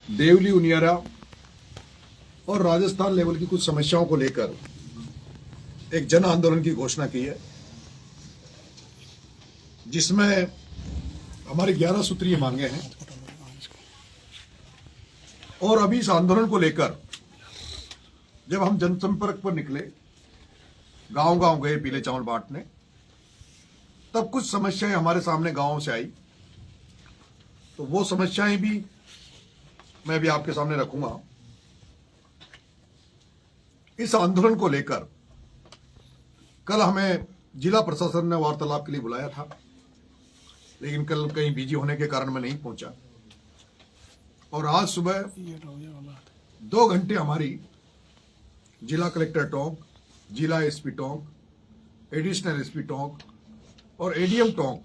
देवली उनियारा और राजस्थान लेवल की कुछ समस्याओं को लेकर एक जन आंदोलन की घोषणा की है, जिसमें हमारी 11 सूत्रीय मांगे हैं। और अभी इस आंदोलन को लेकर जब हम जनसंपर्क पर निकले, गांव-गांव गए पीले चावल बांटने, तब कुछ समस्याएं हमारे सामने गांवों से आई। तो वो समस्याएं भी मैं भी आपके सामने रखूंगा। इस आंदोलन को लेकर कल हमें जिला प्रशासन ने वार्तालाप के लिए बुलाया था, लेकिन कल कहीं बिजी होने के कारण मैं नहीं पहुंचा। और आज सुबह 2 घंटे हमारी जिला कलेक्टर टोंक, जिला SP Tonk, additional SP Tonk और एडीएम टोंक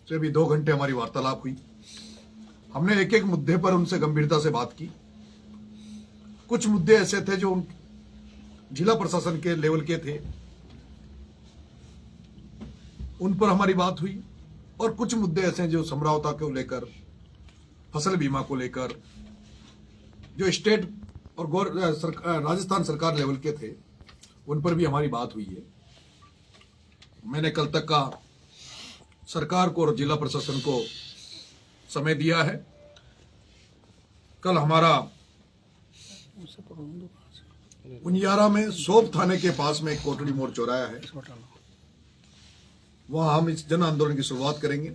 से भी 2 घंटे हमारी वार्तालाप हुई। हमने एक एक मुद्दे पर उनसे गंभीरता से बात की। कुछ मुद्दे ऐसे थे जो जिला प्रशासन के लेवल के थे, उन पर हमारी बात हुई। और कुछ मुद्दे ऐसे हैं जो समरावता को लेकर, फसल बीमा को लेकर, जो स्टेट और राजस्थान सरकार लेवल के थे, उन पर भी हमारी बात हुई है। मैंने कल तक का सरकार को और जिला प्रशासन को समय दिया है। कल हमारा उनियारा में सोप थाने के पास में एक कोटड़ी मोड़ चौराया है, वहां हम इस जन आंदोलन की शुरुआत करेंगे।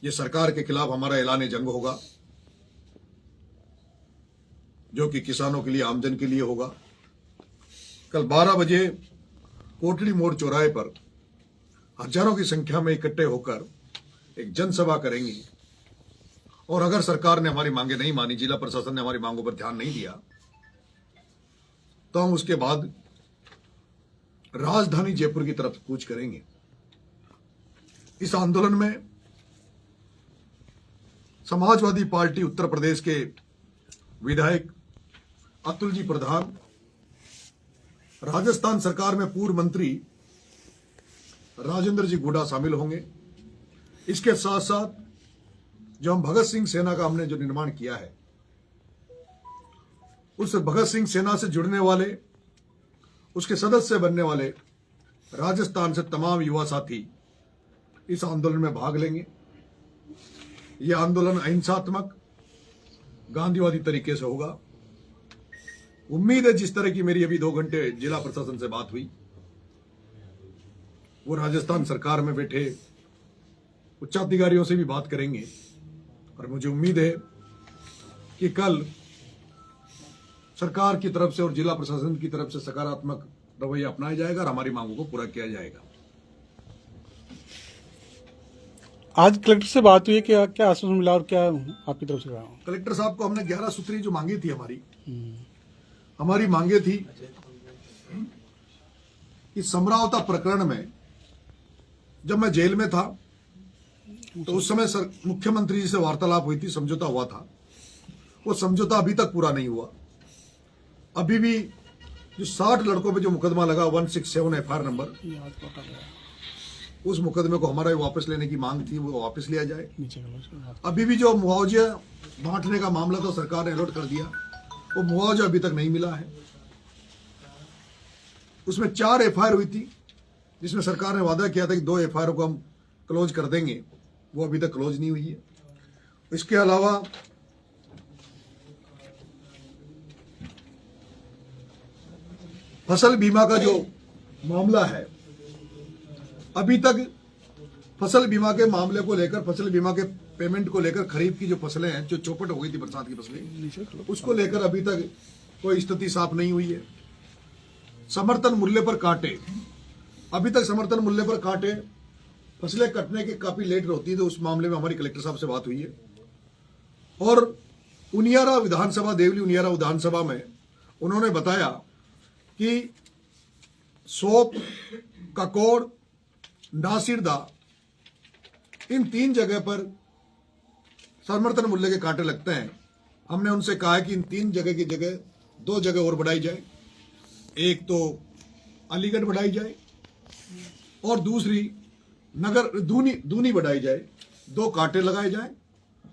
ये सरकार के खिलाफ हमारा ऐलान जंग होगा, जो कि किसानों के लिए, आमजन के लिए होगा। कल 12 बजे कोटड़ी मोड़ चौराहे पर हजारों की संख्या में इकट्ठे होकर एक जनसभा करेंगे। और अगर सरकार ने हमारी मांगे नहीं मानी, जिला प्रशासन ने हमारी मांगों पर ध्यान नहीं दिया, तो हम उसके बाद राजधानी जयपुर की तरफ कूच करेंगे। इस आंदोलन में समाजवादी पार्टी उत्तर प्रदेश के विधायक अतुल जी प्रधान, राजस्थान सरकार में पूर्व मंत्री राजेंद्र जी गुडा शामिल होंगे। इसके साथ साथ जो हम भगत सिंह सेना का हमने जो निर्माण किया है, उस भगत सिंह सेना से जुड़ने वाले, उसके सदस्य बनने वाले राजस्थान से तमाम युवा साथी इस आंदोलन में भाग लेंगे। यह आंदोलन अहिंसात्मक, गांधीवादी तरीके से होगा। उम्मीद है जिस तरह की मेरी अभी 2 घंटे जिला प्रशासन से बात हुई, वो राजस्थान सरकार में बैठे उच्चाधिकारियों से भी बात करेंगे। और मुझे उम्मीद है कि कल सरकार की तरफ से और जिला प्रशासन की तरफ से सकारात्मक रवैया अपनाया जाएगा और हमारी मांगों को पूरा किया जाएगा। आज कलेक्टर से बात हुई है, क्या क्या आश्वासन मिला और क्या आपकी तरफ से कहा? कलेक्टर साहब को हमने 11 सूत्री जो मांगी थी, हमारी मांगे थी कि समरावता प्रकरण में जब मैं जेल में था तो उस समय मुख्यमंत्री जी से वार्तालाप हुई थी, समझौता हुआ था। वो समझौता अभी तक पूरा नहीं हुआ। अभी भी जो 60 लड़कों पे जो मुकदमा लगा 167 एफआईआर नंबर, उस मुकदमे को हमारा वापस लेने की मांग थी, वो वापस लिया जाए। अभी भी जो मुआवजा बांटने का मामला था, सरकार ने अलर्ट कर दिया, वो मुआवजा अभी तक नहीं मिला है। उसमें 4 एफआईआर हुई थी, जिसमें सरकार ने वादा किया था कि 2 एफआईआर को हम क्लोज कर देंगे, वो अभी तक क्लोज नहीं हुई है। इसके अलावा फसल बीमा का जो मामला है, अभी तक फसल बीमा के मामले को लेकर, फसल बीमा के पेमेंट को लेकर, खरीफ की जो फसलें हैं, जो चौपट हो गई थी बरसात की फसलें, उसको लेकर अभी तक कोई स्थिति साफ नहीं हुई है। समर्थन मूल्य पर कांटे, अभी तक समर्थन मूल्य पर कांटे, फसलें कटने के काफी लेट होती है। तो उस मामले में हमारी कलेक्टर साहब से बात हुई है। और उनियारा विधानसभा, देवली उनियारा विधानसभा में उन्होंने बताया कि सोप, ककोड़, नासिरदा, इन 3 जगह पर समर्थन मूल्य के कांटे लगते हैं। हमने उनसे कहा है कि इन 3 जगह की जगह 2 जगह और बढ़ाई जाए। एक तो अलीगढ़ बढ़ाई जाए और दूसरी नगर दूनी बढ़ाई जाए। 2 कांटे लगाए जाए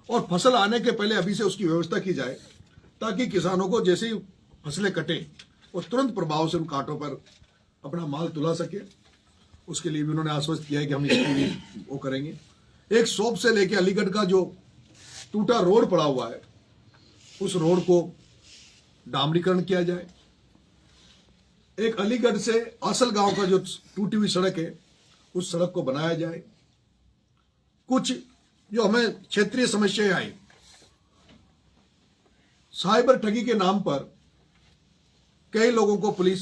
और फसल आने के पहले अभी से उसकी व्यवस्था की जाए, ताकि किसानों को जैसे ही फसलें कटें वो तुरंत प्रभाव से उन कांटों पर अपना माल तुला सके। उसके लिए भी उन्होंने आश्वस्त किया है कि हम इसके लिए वो करेंगे। एक सोप से लेके अलीगढ़ का जो टूटा रोड पड़ा हुआ है, उस रोड को डामरीकरण किया जाए। एक अलीगढ़ से आसल गांव का जो टूटी हुई सड़क है, उस सड़क को बनाया जाए। कुछ जो हमें क्षेत्रीय समस्याएं आई, साइबर ठगी के नाम पर कई लोगों को पुलिस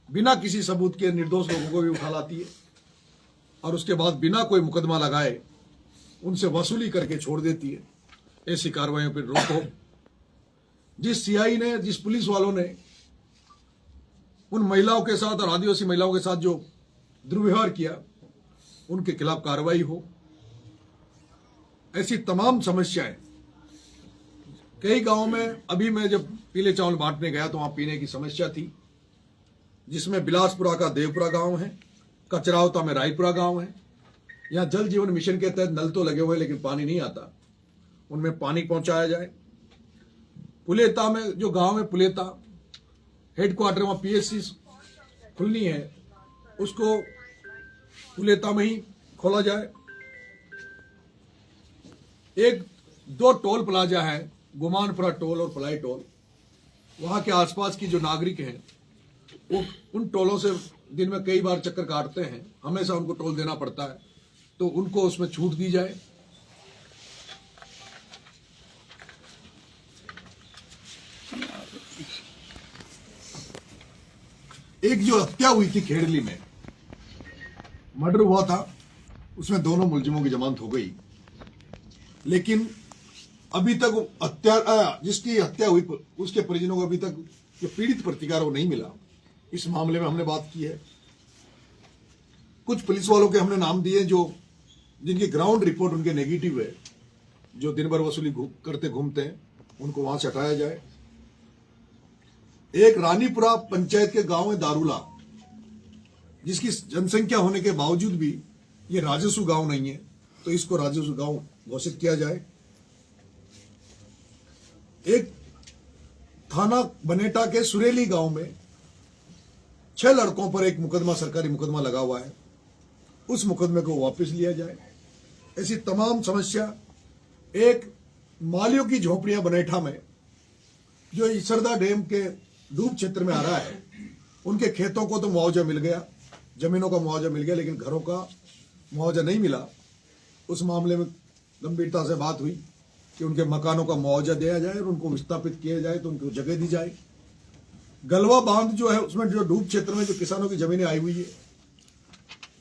बिना किसी सबूत के निर्दोष लोगों को भी उठा लाती है और उसके बाद बिना कोई मुकदमा लगाए उनसे वसूली करके छोड़ देती है। ऐसी कार्रवाइयों पर रोक हो। जिस सीआई ने, जिस पुलिस वालों ने उन महिलाओं के साथ और आदिवासी महिलाओं के साथ जो दुर्व्यवहार किया, उनके खिलाफ कार्रवाई हो। ऐसी तमाम समस्याएं कई गांवों में, अभी मैं जब पीले चावल बांटने गया तो वहां पीने की समस्या थी, जिसमें बिलासपुरा का देवपुरा गांव है, कचरावता में रायपुरा गांव है। यहां जल जीवन मिशन के तहत नल तो लगे हुए लेकिन पानी नहीं आता, उनमें पानी पहुंचाया जाए। पुलेता में जो गांव है, पुलेता हेडक्वार्टर, वहां पीएससी खुलनी है, उसको पुलेता में ही खोला जाए। एक दो टोल प्लाजा है, गुमानपुरा टोल और पलाई टोल, वहां के आसपास की जो नागरिक हैं वो उन टोलों से दिन में कई बार चक्कर काटते हैं, हमेशा उनको टोल देना पड़ता है, तो उनको उसमें छूट दी जाए। एक जो हत्या हुई थी खेड़ली में, मर्डर हुआ था, उसमें दोनों मुलजिमों की जमानत हो गई, लेकिन अभी तक जिसकी हत्या हुई उसके परिजनों को अभी तक जो पीड़ित प्रतिकार वो नहीं मिला। इस मामले में हमने बात की है। कुछ पुलिस वालों के हमने नाम दिए जो जिनकी ग्राउंड रिपोर्ट उनके नेगेटिव है, जो दिन भर वसूली करते घूमते हैं, उनको वहां से हटाया जाए। एक रानीपुरा पंचायत के गांव है दारूला, जिसकी जनसंख्या होने के बावजूद भी ये राजस्व गांव नहीं है, तो इसको राजस्व गांव घोषित किया जाए। एक थाना बनेटा के सुरेली गांव में 6 लड़कों पर एक मुकदमा, सरकारी मुकदमा लगा हुआ है, उस मुकदमे को वापस लिया जाए। ऐसी तमाम समस्या। एक मालियों की झोपड़ियां बनेठा में, जो इसरदा डैम के डूब क्षेत्र में आ रहा है, उनके खेतों को तो मुआवजा मिल गया, जमीनों का मुआवजा मिल गया, लेकिन घरों का मुआवजा नहीं मिला। उस मामले में गंभीरता से बात हुई कि उनके मकानों का मुआवजा दिया जाए और उनको विस्थापित किया जाए, तो उनको जगह दी जाए। गलवा बांध जो है, उसमें जो डूब क्षेत्र में जो किसानों की जमीनें आई हुई है,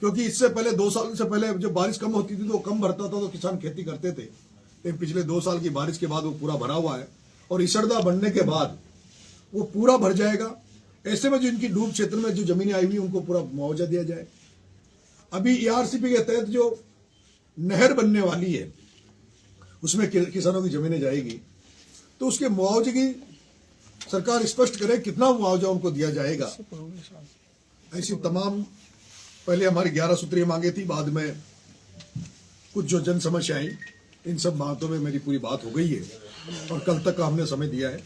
क्योंकि इससे पहले 2 साल से पहले जब बारिश कम होती थी तो कम भरता था, तो किसान खेती करते थे, लेकिन पिछले 2 साल की बारिश के बाद वो पूरा भरा हुआ है और इसरदा बनने के बाद वो पूरा भर जाएगा। ऐसे में जो इनकी डूब क्षेत्र में जो जमीनें आई हुई उनको पूरा मुआवजा दिया जाए। अभी ईआरसीपी के तहत जो नहर बनने वाली है, उसमें किसानों की जमीनें जाएगी, तो उसके मुआवजे की सरकार स्पष्ट करे कितना मुआवजा उनको दिया जाएगा। ऐसी तमाम, पहले हमारी 11 सूत्रीय मांगे थी, बाद में कुछ जो जन समस्याएं, इन सब बातों में मेरी पूरी बात हो गई है और कल तक का हमने समय दिया है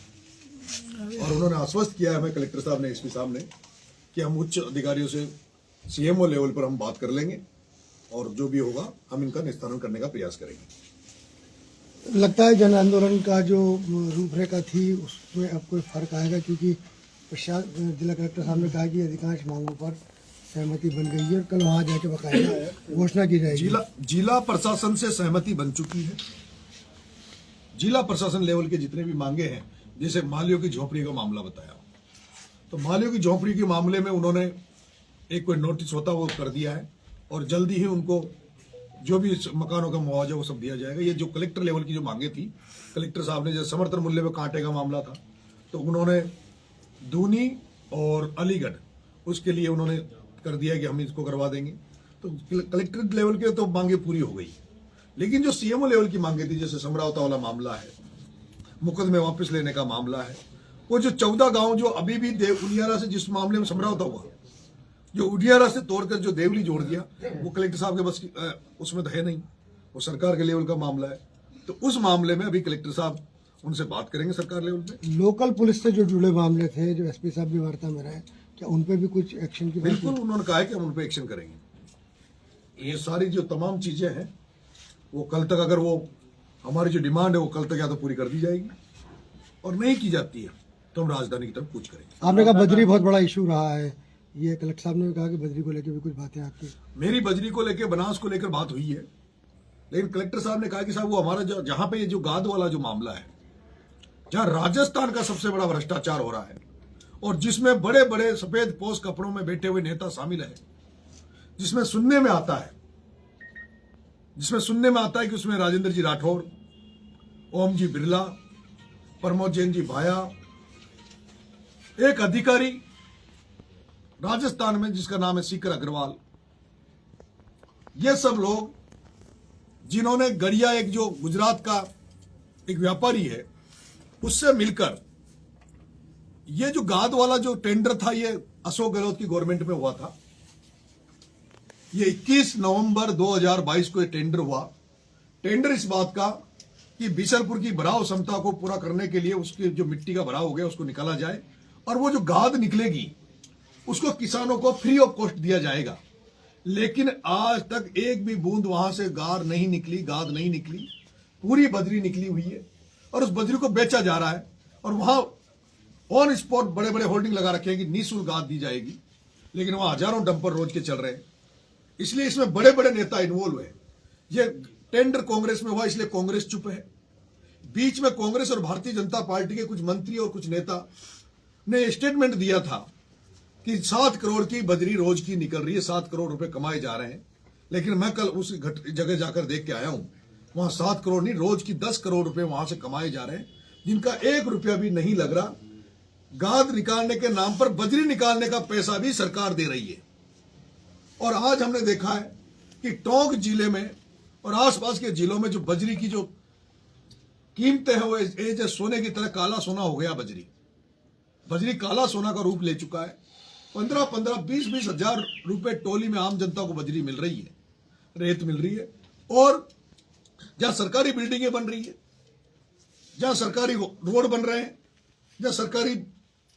और उन्होंने आश्वस्त किया है हमें, कलेक्टर साहब ने, एसपी साहब ने, कि हम उच्च अधिकारियों से सीएमओ लेवल पर हम बात कर लेंगे और जो भी होगा हम इनका निस्तारण करने का प्रयास करेंगे। लगता है जन आंदोलन का जो रूपरेखा थी उसमें अब कोई फर्क आएगा, क्योंकि जिला कलेक्टर साहब ने कहा कि अधिकांश मांगों पर सहमति बन गई है और कल वहां जाके बकायदा घोषणा की जाएगी। जिला प्रशासन से सहमति बन चुकी है। जिला प्रशासन लेवल के जितने भी मांगे हैं, जैसे मालियों की झोपड़ी का मामला बताया, तो मालियों की झोपड़ी के मामले में उन्होंने एक कोई नोटिस होता वो कर दिया है और जल्दी ही उनको जो भी मकानों का मुआवजा वो सब दिया जाएगा। ये जो कलेक्टर लेवल की जो मांगे थी, कलेक्टर साहब ने, जैसे समर्थन मूल्य में कांटे का मामला था, तो उन्होंने दूनी और अलीगढ़ उसके लिए उन्होंने कर दिया कि हम इसको करवा देंगे। तो कलेक्टर लेवल के तो मांगे पूरी हो गई, लेकिन जो सीएमओ लेवल की मांगे थी, जैसे समरावता वाला मामला है, मुकदमे वापस लेने का मामला है, वो जो 14 गांव जो अभी भी उडियारा से, जिस मामले में समरावता हुआ, जो उडियारा से तोड़कर जो देवली जोड़ दिया, वो कलेक्टर साहब के बस उसमें तो है नहीं, वो सरकार के लेवल का मामला है। तो उस मामले में अभी कलेक्टर साहब उनसे बात करेंगे सरकार लेवल पे। लोकल पुलिस से जो जुड़े मामले थे, जो एसपी साहब भी वार्ता में रहे, क्या उन पे भी कुछ एक्शन की बात हुई? बिल्कुल, उन्होंने कहा है कि हम उन पे एक्शन करेंगे। ये सारी जो तमाम चीजें हैं वो कल तक, अगर वो हमारी जो डिमांड है वो कल तक या तो पूरी कर दी जाएगी, और नहीं की जाती है तो हम राजधानी की तरफ कूच करेंगे। आपने कहा बजरी बहुत बड़ा इशू रहा है, ये कलेक्टर साहब ने भी कहा कि बजरी को लेकर भी कुछ बातें आपकी। मेरी बजरी को लेकर, बनास को लेकर बात हुई है, लेकिन कलेक्टर साहब ने कहा कि साहब वो हमारा जो जहां पे ये जो गाद वाला जो मामला है, जहां राजस्थान का सबसे बड़ा भ्रष्टाचार हो रहा है और जिसमें बड़े बड़े सफेद पोश कपड़ों में बैठे हुए नेता शामिल है, जिसमें सुनने में आता है कि उसमें राजेंद्र जी राठौड़, ओम जी बिरला, प्रमोद जैन जी भाया, एक अधिकारी राजस्थान में जिसका नाम है सीकर अग्रवाल, ये सब लोग जिन्होंने गड़िया, एक जो गुजरात का एक व्यापारी है, उससे मिलकर ये जो गाद वाला जो टेंडर था, ये अशोक गहलोत की गवर्नमेंट में हुआ था। ये 21 नवंबर 2022 को ये टेंडर हुआ। टेंडर इस बात का कि बिशनपुर की भराव क्षमता को पूरा करने के लिए उसकी जो मिट्टी का भराव हो गया उसको निकाला जाए, और वो जो गाद निकलेगी उसको किसानों को फ्री ऑफ कॉस्ट दिया जाएगा। लेकिन आज तक एक भी बूंद वहां से गाद नहीं निकली, पूरी बजरी निकली हुई है और उस बजरी को बेचा जा रहा है, और वहां ऑन स्पॉट बड़े बड़े होल्डिंग लगा रखे हैं कि निःशुल्क गाद दी जाएगी, लेकिन वहां हजारों डंपर रोज के चल रहे हैं। इसलिए इसमें बड़े बड़े नेता इन्वॉल्व है। ये टेंडर कांग्रेस में हुआ, इसलिए कांग्रेस चुप है। बीच में कांग्रेस और भारतीय जनता पार्टी के कुछ मंत्री और कुछ नेता ने स्टेटमेंट दिया था कि 7 करोड़ की बजरी रोज की निकल रही है, 7 करोड़ रुपए कमाए जा रहे हैं। लेकिन मैं कल उस जगह जाकर देख के आया हूं, वहां 7 करोड़ नहीं, रोज की 10 करोड़ रुपए वहां से कमाए जा रहे हैं, जिनका 1 रुपया भी नहीं लग रहा। गाद निकालने के नाम पर बजरी निकालने का पैसा भी सरकार दे रही है। और आज हमने देखा है कि टोंक जिले में और आसपास के जिलों में जो बजरी की जो कीमतें हैं वो जैसे सोने की तरह काला सोना हो गया। बजरी काला सोना का रूप ले चुका है। 15-15, 20-20 हजार रुपए टोली में आम जनता को बजरी मिल रही है, रेत मिल रही है। और जहां सरकारी बिल्डिंगें बन रही है, जहां सरकारी रोड बन रहे हैं, जहां सरकारी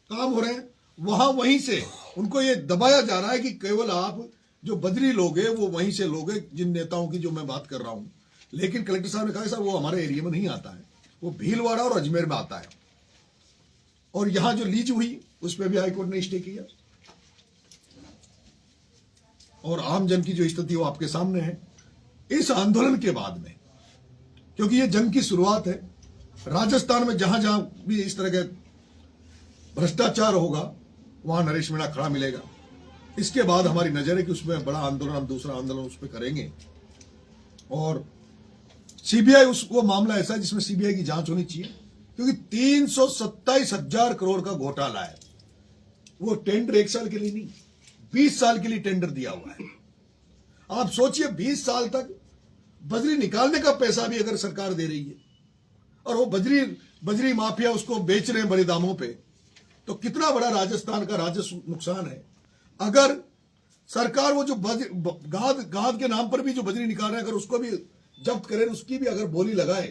काम हो रहे हैं, वहीं से उनको ये दबाया जा रहा है कि केवल आप जो बजरी लोगे वो वहीं से लोगे, जिन नेताओं की जो मैं बात कर रहा हूं। लेकिन कलेक्टर साहब ने कहा साहब वो हमारे एरिया में नहीं आता है, वो भीलवाड़ा और अजमेर में आता है। और यहां जो लीज हुई उस पर भी हाईकोर्ट ने स्टे किया। और आम जन की जो स्थिति वो आपके सामने है। इस आंदोलन के बाद में, क्योंकि ये जंग की शुरुआत है, राजस्थान में जहां जहां भी इस तरह के भ्रष्टाचार होगा वहां नरेश मीणा खड़ा मिलेगा। इसके बाद हमारी नजर है कि उसमें बड़ा आंदोलन, हम दूसरा आंदोलन उस पर करेंगे। और सीबीआई वो मामला ऐसा है जिसमें सीबीआई की जांच होनी चाहिए, क्योंकि 327,000 करोड़ का घोटाला है। वो टेंडर 1 साल के लिए नहीं, 20 साल के लिए टेंडर दिया हुआ है। आप सोचिए 20 साल तक बजरी निकालने का पैसा भी अगर सरकार दे रही है और वो बजरी माफिया उसको बेच रहे हैं बड़े दामों पे, तो कितना बड़ा राजस्थान का राजस्व नुकसान है। अगर सरकार वो जो गाद के नाम पर भी जो बजरी निकाल रहे हैं, अगर उसको भी जब्त करे, उसकी भी अगर बोली लगाए,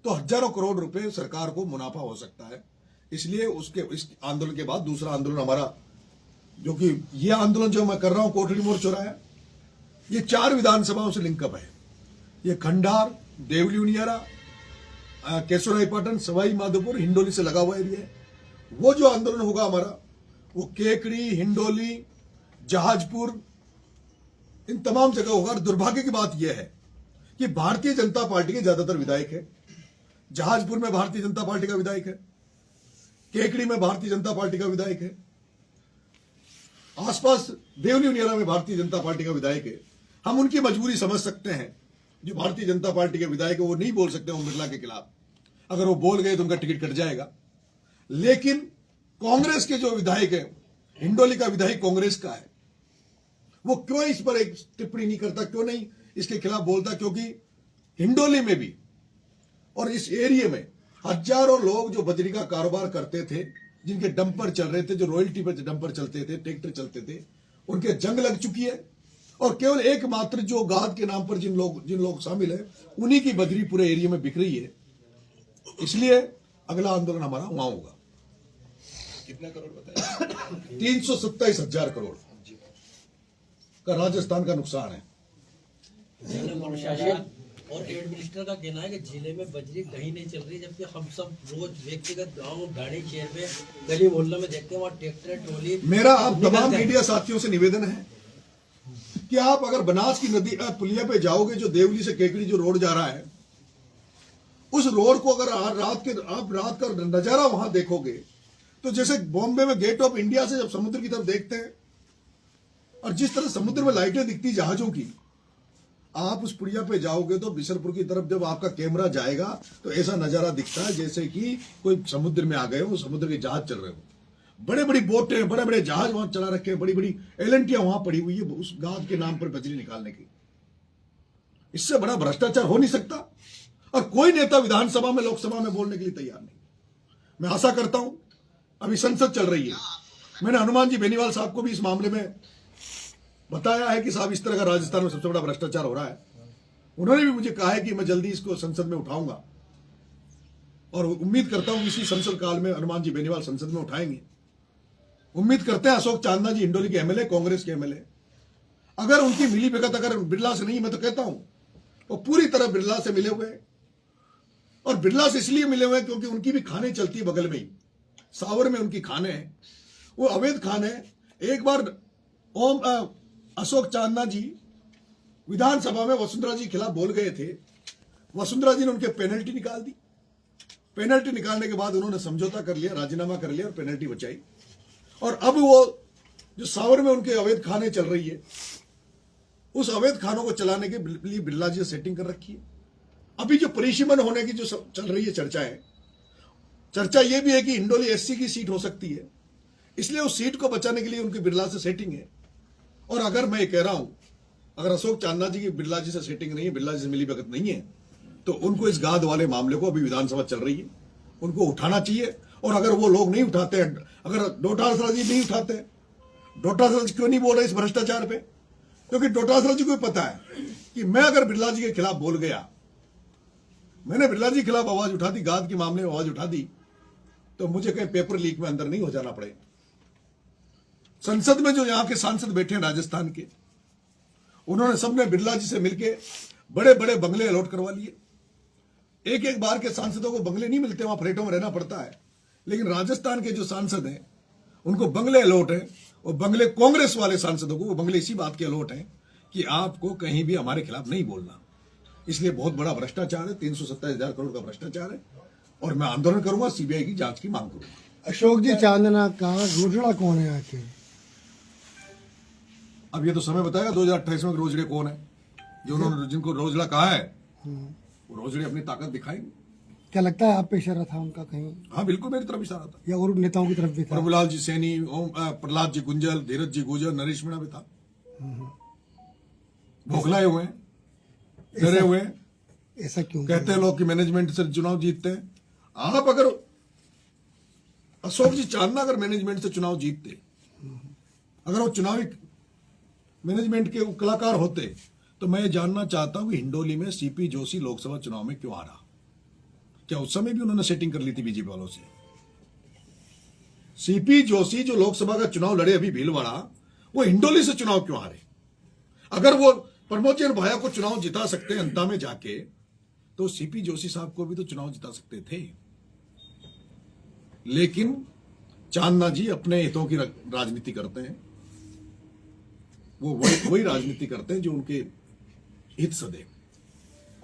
तो हजारों करोड़ रुपए सरकार को मुनाफा हो सकता है। इसलिए इस आंदोलन के बाद दूसरा आंदोलन हमारा, जो कि ये आंदोलन जो मैं कर रहा हूं कोठरी मोड़ चौराहा, ये 4 विधानसभाओं से लिंकअप है। ये खंडार, देवलियुनियारा, केशोरायपाटन, सवाई माधोपुर, हिंडोली से लगा हुआ एरिया है। वो जो आंदोलन होगा हमारा, वो केकड़ी, हिंडोली, जहाजपुर, इन तमाम जगह होगा। और दुर्भाग्य की बात यह है कि भारतीय जनता पार्टी के ज्यादातर विधायक है। जहाजपुर में भारतीय जनता पार्टी का विधायक है, केकड़ी में भारतीय जनता पार्टी का विधायक है, आसपास देवलियुनियारा में भारतीय जनता पार्टी का विधायक है। हम उनकी मजबूरी समझ सकते हैं। जो भारतीय जनता पार्टी के विधायक है वो नहीं बोल सकते ओम बिरला के खिलाफ, अगर वो बोल गए तो उनका टिकट कट जाएगा। लेकिन कांग्रेस के जो विधायक है, हिंडोली का विधायक कांग्रेस का है, वो क्यों इस पर एक टिप्पणी नहीं करता, क्यों नहीं इसके खिलाफ बोलता? क्योंकि हिंडोली में भी और इस एरिया में हजारों लोग जो बजरी का कारोबार करते थे, जिनके डंपर चल रहे थे, जो रॉयल्टी पर डंपर चलते थे, ट्रैक्टर चलते थे, उनके जंग लग चुकी है। और केवल एकमात्र जो गाद के नाम पर जिन लोग शामिल है उन्हीं की बजरी पूरे एरिया में बिक रही है। इसलिए अगला आंदोलन हमारा वहां होगा। कितने करोड़ बताया? 327,000 करोड़ का राजस्थान का नुकसान है। जिला प्रशासन और ट्रेड मिनिस्टर का कहना है कि जिले में बजरी कहीं नहीं चल रही, जबकि हम सब रोज व्यक्तिगत गांव गाड़ी शहर में गली मोहल्ले में देखते हैं वहाँ ट्रैक्टर ट्रॉली। मेरा आप तमाम मीडिया साथियों से निवेदन है कि आप अगर बनास की नदी पुलिया पे जाओगे, जो देवली से केकड़ी जो रोड जा रहा है, उस रोड को अगर आप रात का नजारा वहां देखोगे तो जैसे बॉम्बे में गेट ऑफ इंडिया से जब समुद्र की तरफ देखते हैं और जिस तरह समुद्र में लाइटें दिखती जहाजों की, आप उस पुलिया पे जाओगे तो बिशरपुर की तरफ जब आपका कैमरा जाएगा तो ऐसा नजारा दिखता है जैसे कि कोई समुद्र में आ गए हो, समुद्र के जहाज चल रहे हो। बड़े बड़ी बोटें, बड़े बड़े जहाज वहां चला रखे हैं, बड़ी बड़ी एलएनटियां वहां पड़ी हुई है उस गाद के नाम पर बजरी निकालने की। इससे बड़ा भ्रष्टाचार हो नहीं सकता और कोई नेता विधानसभा में, लोकसभा में बोलने के लिए तैयार नहीं। मैं आशा करता हूं, अभी संसद चल रही है, मैंने हनुमान जी बेनीवाल साहब को भी इस मामले में बताया है कि साहब इस तरह का राजस्थान में सबसे बड़ा भ्रष्टाचार हो रहा है। उन्होंने भी मुझे कहा है कि मैं जल्दी इसको संसद में उठाऊंगा और उम्मीद करता हूं इसी संसद काल में हनुमान जी बेनीवाल संसद में उठाएंगे। उम्मीद करते हैं अशोक चांदना जी हिंडोली के एमएलए, कांग्रेस के एमएलए, अगर उनकी मिली भगत अगर बिरला से नहीं, मैं तो कहता हूं वो पूरी तरह बिरला से मिले हुए हैं। और बिरला से इसलिए मिले हुए हैं क्योंकि उनकी भी खाने चलती है बगल में ही, सावर में उनकी खाने हैं, वो अवैध खाने। एक बार अशोक चांदना जी विधानसभा में वसुंधरा जी के खिलाफ बोल गए थे, वसुंधरा जी ने उनके पेनल्टी निकाल दी। पेनल्टी निकालने के बाद उन्होंने समझौता कर लिया, राजीनामा कर लिया और पेनल्टी बचाई। और अब वो जो सावर में उनके अवैध खाने चल रही है, उस अवैध खानों को चलाने के लिए बिरला जी ने सेटिंग कर रखी है। अभी जो परिसीमन होने की जो चल रही है चर्चा ये भी है कि हिंडोली एससी की सीट हो सकती है, इसलिए उस सीट को बचाने के लिए उनकी बिरला से सेटिंग है। और अगर मैं कह रहा हूं, अगर अशोक चांदना जी की बिरला जी से सेटिंग नहीं है, बिरला जी से मिली भगत नहीं है, तो उनको इस गाद वाले मामले को, अभी विधानसभा चल रही है, उनको उठाना चाहिए। और अगर वो लोग नहीं उठाते हैं, अगर डोटासरा जी नहीं उठाते, डोटासरा जी क्यों नहीं बोल रहे इस भ्रष्टाचार पे? क्योंकि डोटासरा जी को पता है कि मैं अगर बिरला जी के खिलाफ बोल गया, मैंने बिरला जी के खिलाफ आवाज उठा दी, गाद के मामले में आवाज उठा दी, तो मुझे कहीं पेपर लीक में अंदर नहीं हो जाना पड़े। संसद में जो यहां के सांसद बैठे हैं राजस्थान के, उन्होंने सबने बिरला जी से मिलकर बड़े बड़े बंगले अलॉट करवा लिए। एक एक बार के सांसदों को बंगले नहीं मिलते, वहां फ्लैटों में रहना पड़ता है, लेकिन राजस्थान के जो सांसद हैं उनको बंगले अलॉट हैं। और बंगले कांग्रेस वाले सांसदों को वो बंगले इसी बात के अलॉट हैं कि आपको कहीं भी हमारे खिलाफ नहीं बोलना। इसलिए बहुत बड़ा भ्रष्टाचार है, 327,000 करोड़ का भ्रष्टाचार है और मैं आंदोलन करूंगा, सीबीआई की जांच की मांग करूंगा। अशोक जी चांदना का रोजड़ा कौन है आखिर? अब ये तो समय बताएगा 2028 में रोजड़े कौन है। जो उन्होंने जिनको रोजड़ा कहा है वो रोजड़े अपनी ताकत दिखाएंगे। क्या लगता है आप पे इशारा था उनका कहीं, हाँ बिल्कुल मेरी तरफ इशारा था, या और नेताओं की तरफ भी था? प्रभुलाल जी सैनी, प्रहलाद जी गुंजल, धीरज जी गुजर, नरेश मीणा भी था। बौखलाए हुए हैं, डरे हुए हैं। ऐसा क्यों कहते हैं लोग कि मैनेजमेंट से चुनाव जीतते हैं। आप अगर अशोक जी चांदना अगर मैनेजमेंट से चुनाव जीतते, अगर वो चुनावी मैनेजमेंट के कलाकार होते, तो मैं जानना चाहता हूं कि हिंडोली में सीपी जोशी लोकसभा चुनाव में क्यों हारा? क्या उस समय भी उन्होंने सेटिंग कर ली थी बीजेपी वालों से? सीपी जोशी जो लोकसभा का चुनाव लड़े अभी भीलवाड़ा, वो हिंडोली से चुनाव क्यों हारे? अगर वो प्रमोद चंद्र भाया को चुनाव जिता सकते हैं अंता में जाके, तो सीपी जोशी साहब को भी तो चुनाव जिता सकते थे। लेकिन चांदना जी अपने हितों की राजनीति करते हैं, वो वही राजनीति करते हैं जो उनके हित सदैव।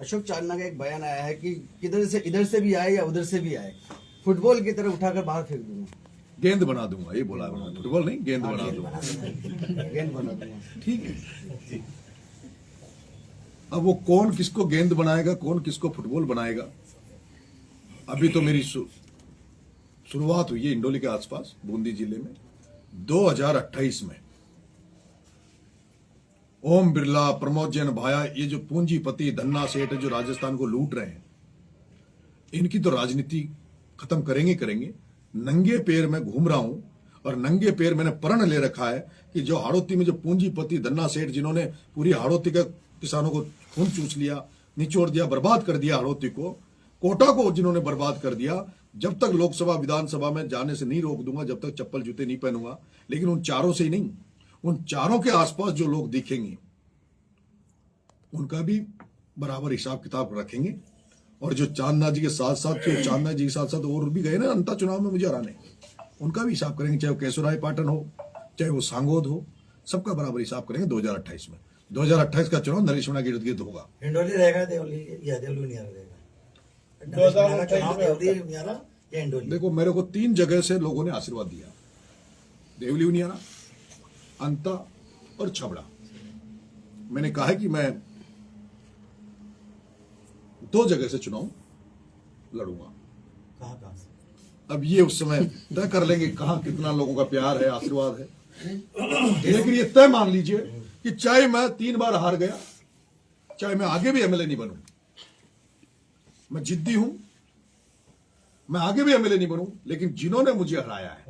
अशोक चांदना का एक बयान आया है कि इधर से भी आए या उधर से भी आए, फुटबॉल की तरह उठाकर बाहर फेंक दूंगा, गेंद बना दूंगा, ये बोला उन्होंने। फुटबॉल नहीं, गेंद बना दूंगा। गेंद बना दूंगा। ठीक है, अब वो कौन किसको गेंद बनाएगा, कौन किसको फुटबॉल बनाएगा, अभी तो मेरी शुरुआत हुई है इंडोली के आसपास बूंदी जिले में 2028 में। ओम बिरला, प्रमोद जैन भाया, ये जो पूंजीपति धन्ना सेठ जो राजस्थान को लूट रहे हैं, इनकी तो राजनीति खत्म करेंगे। नंगे पैर में घूम रहा हूं और नंगे पैर मैंने प्रण ले रखा है कि जो हाड़ौती में जो पूंजीपति धन्ना सेठ जिन्होंने पूरी हाड़ौती के किसानों को खून चूस लिया, निचोड़ दिया, बर्बाद कर दिया हाड़ौती को, कोटा को जिन्होंने बर्बाद कर दिया, जब तक लोकसभा विधानसभा में जाने से नहीं रोक दूंगा, जब तक चप्पल जूते नहीं पहनूंगा। लेकिन उन चारों से ही नहीं, उन चारों के आसपास जो लोग दिखेंगे उनका भी बराबर हिसाब किताब रखेंगे। और जो चांदना जी के साथ साथ, जो चांदना जी के साथ साथ और भी गए ना अंता चुनाव में मुझे हराने, उनका भी हिसाब करेंगे, चाहे वो केशवराय पाटन हो, चाहे वो सांगोद हो, सबका बराबर हिसाब करेंगे 2028 में। 2028 का चुनाव नरेश मीणा के इर्द गिर्द होगा। हिंडोली रहेगा, देवली या देवली नियारा रहेगा? 2028 देवली नियारा या हिंडोली? देखो, मेरे को 3 जगह से लोगों ने आशीर्वाद दिया, देवली उनियारा, अंता और छबड़ा। मैंने कहा है कि मैं 2 जगह से चुनाव लड़ूंगा। कहाँ से? अब ये उस समय तय कर लेंगे कहां कितना लोगों का प्यार है, आशीर्वाद है। लेकिन ये तय मान लीजिए कि चाहे मैं 3 बार हार गया, चाहे मैं आगे भी एमएलए नहीं बनूं, मैं जिद्दी हूं, मैं आगे भी एमएलए नहीं बनूं, लेकिन जिन्होंने मुझे हराया है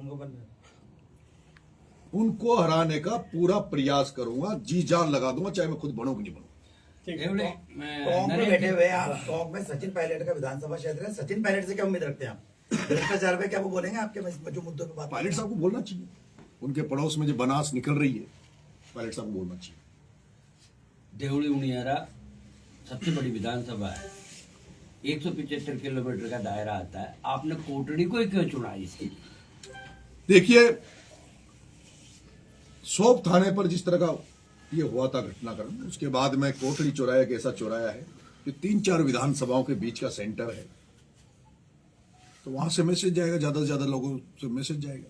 उनको हराने का पूरा प्रयास करूंगा, जी जान लगा दूंगा, चाहे मैं खुद बनूं कि नहीं बनूं। टॉप में बैठे हुए आप, टॉप में सचिन पायलट का विधानसभा क्षेत्र है। सचिन पायलट से क्या उम्मीद रखते हैं आप? भ्रष्टाचार पे क्या वो बोलेंगे आपके जो मुद्दों की बात? पायलट साहब को बोलना चाहिए, उनके पड़ोस में जो बनास निकल रही है, पायलट साहब को बोलना चाहिए। देवली उनियारा सबसे बड़ी विधानसभा है, 175 किलोमीटर का दायरा आता है। आपने कोटड़ी को ही क्यों चुना इसकी? देखिए, सोप थाने पर जिस तरह का ये हुआ था घटनाक्रम, उसके बाद में कोटड़ी चौराया एक ऐसा चौराया है जो 3-4 विधानसभाओं के बीच का सेंटर है, तो वहां से मैसेज जाएगा, ज्यादा से ज्यादा लोगों से मैसेज जाएगा।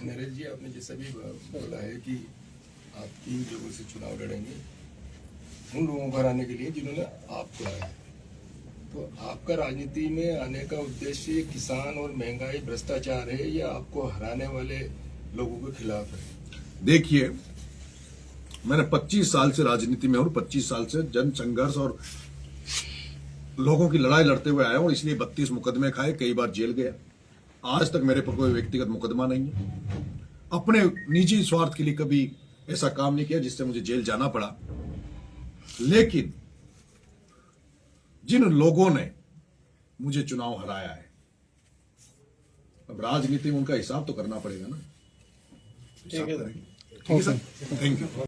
नरेश जी, आपने जैसा भी बोला है कि आप 3 जगहों से चुनाव लड़ेंगे उन लोगों को हराने के लिए जिन्होंने आपको हराया है, तो आपका राजनीति में आने का उद्देश्य किसान और महंगाई भ्रष्टाचार है या आपको हराने वाले लोगों के खिलाफ है? देखिए, मैंने 25 साल से राजनीति में हूं, 25 साल से जन संघर्ष और लोगों की लड़ाई लड़ते हुए आया हूं, इसलिए 32 मुकदमे खाए, कई बार जेल गया। आज तक मेरे पर कोई व्यक्तिगत मुकदमा नहीं है। अपने निजी स्वार्थ के लिए कभी ऐसा काम नहीं किया जिससे मुझे जेल जाना पड़ा। लेकिन जिन लोगों ने मुझे चुनाव हराया है, अब राजनीति में उनका हिसाब तो करना पड़ेगा ना। हिसाब करेंगे। ठीक है सर, थैंक यू।